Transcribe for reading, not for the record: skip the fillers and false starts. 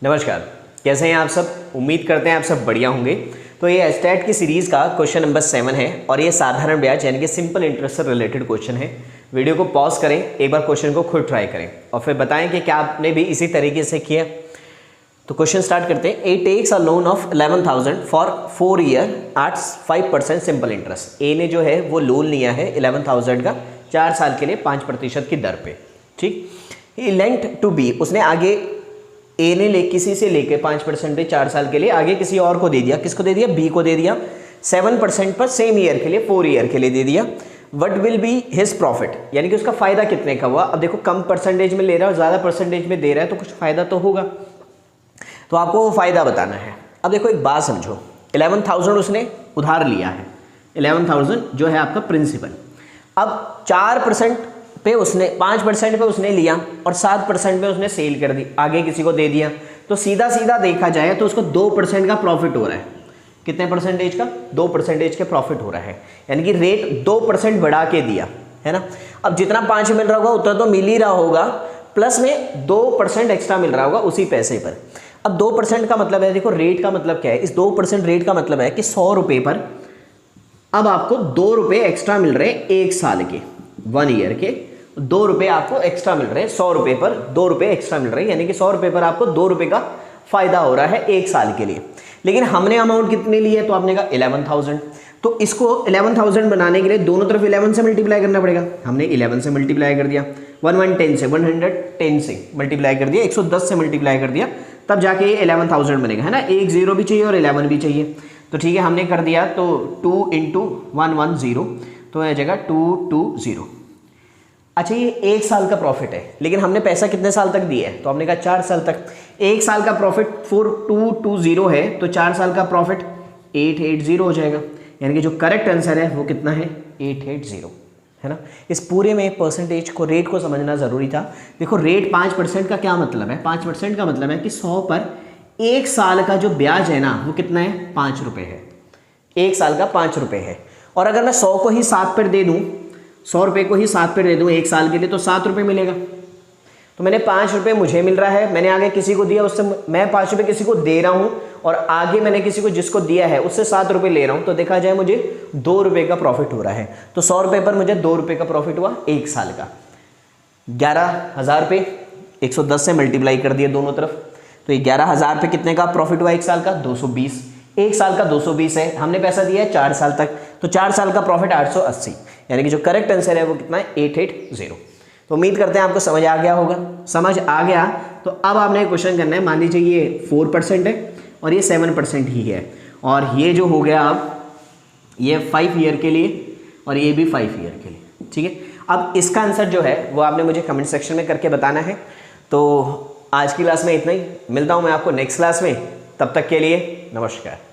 नमस्कार, कैसे हैं आप सब। उम्मीद करते हैं आप सब बढ़िया होंगे। तो ये स्टैट की सीरीज़ का क्वेश्चन नंबर 7 है और ये साधारण ब्याज यानी कि सिंपल इंटरेस्ट से रिलेटेड क्वेश्चन है। वीडियो को पॉज करें, एक बार क्वेश्चन को खुद ट्राई करें और फिर बताएं कि क्या आपने भी इसी तरीके से किया। तो क्वेश्चन स्टार्ट करते हैं। A takes a loan of 11,000 for 4 year at 5% simple interest. A ने जो है वो लोन लिया है 11,000 का 4 साल के लिए 5% की दर पे। ठीक, ही लेंट टू बी, उसने आगे ए ने किसी से लेके 5% 4 साल के लिए आगे किसी और को दे दिया। किसको दे दिया? बी को दे दिया। 7% पर सेम ईयर के लिए 4 ईयर के लिए दे दिया। What will be his profit, यानी कि उसका फायदा कितने का हुआ। अब देखो कम परसेंटेज में ले रहा है और ज़्यादा परसेंटेज में दे रहा है तो कुछ फ़ायदा तो होगा, तो आपको वो फ़ायदा बताना है। अब देखो एक बात समझो, 11,000 उसने उधार लिया है, 11,000 जो है आपका प्रिंसिपल। अब 4% पे उसने 5% पे उसने लिया और 7% पे उसने सेल कर दी, आगे किसी को दे दिया। तो सीधा सीधा देखा जाए तो उसको 2% का प्रॉफिट हो रहा है। कितने परसेंटेज का? 2% के प्रॉफिट हो रहा है, यानी कि रेट 2% बढ़ा के दिया है ना। अब जितना 5 मिल रहा होगा उतना तो मिल ही रहा होगा, प्लस में 2% एक्स्ट्रा मिल रहा होगा उसी पैसे पर। अब 2% का मतलब है, देखो रेट का मतलब क्या है, इस 2% रेट का मतलब है कि 100 रुपये पर अब आपको 2 रुपये एक्स्ट्रा मिल रहे हैं 1 साल के, 1 ईयर के 2 रुपये आपको एक्स्ट्रा मिल रहे हैं। 100 रुपये पर 2 रुपये एक्स्ट्रा मिल रहे हैं, यानी कि 100 रुपये पर आपको 2 रुपये का फायदा हो रहा है 1 साल के लिए। लेकिन हमने अमाउंट कितनी ली है? तो आपने कहा 11,000। तो इसको 11,000 बनाने के लिए दोनों तरफ 11 से मल्टीप्लाई करना पड़ेगा। हमने 11 से मल्टीप्लाई कर दिया, 110 से मल्टीप्लाई कर दिया, 110 से मल्टीप्लाई कर दिया, तब जाके ये 11,000 बनेगा, है ना। एक 0 भी चाहिए और 11 भी चाहिए। तो ठीक है, हमने कर दिया। तो 2 × 110 तो आ जाएगा 220। अच्छा, ये 1 साल का प्रॉफिट है, लेकिन हमने पैसा कितने साल तक दिया है? तो हमने कहा 4 साल तक। 1 साल का प्रॉफिट 4220 है, तो 4 साल का प्रॉफिट 880 हो जाएगा, यानी कि जो करेक्ट आंसर है वो कितना है? 880, है ना। इस पूरे में परसेंटेज को, रेट को समझना ज़रूरी था। देखो रेट 5% का क्या मतलब है? 5% का मतलब है कि 100 पर 1 साल का जो ब्याज है ना वो कितना है? 5 रुपये है। 1 साल का 5 रुपये है। और अगर मैं 100 को ही 7 पर दे दूँ, 100 रुपये को ही 7 पे दे दूँ 1 साल के लिए, तो 7 रुपये मिलेगा। तो मैंने 5 रुपये मुझे मिल रहा है, मैंने आगे किसी को दिया, उससे मैं 5 रुपये किसी को दे रहा हूँ और आगे मैंने किसी को जिसको दिया है उससे 7 रुपये ले रहा हूँ। तो देखा जाए मुझे 2 रुपये का प्रॉफिट हो रहा है। तो 100 रुपये पर मुझे 2 रुपये का प्रॉफिट हुआ 1 साल का। 11,000 रुपये 110 से मल्टीप्लाई कर दिए दोनों तरफ, तो ये 11,000 पे कितने का प्रॉफिट हुआ 1 साल का? 220। 1 साल का 220 है, हमने पैसा दिया है 4 साल तक, तो 4 साल का प्रॉफिट 880, यानी कि जो करेक्ट आंसर है वो कितना है? 880। तो उम्मीद करते हैं आपको समझ आ गया होगा। समझ आ गया तो अब आपने क्वेश्चन करना है। मान लीजिए ये 4% है और ये 7% ही है, और ये जो हो गया अब ये 5 ईयर के लिए और ये भी 5 ईयर के लिए। ठीक है, अब इसका आंसर जो है वो आपने मुझे कमेंट सेक्शन में करके बताना है। तो आज की क्लास में इतना ही, मिलता हूँ मैं आपको नेक्स्ट क्लास में। तब तक के लिए नमस्कार।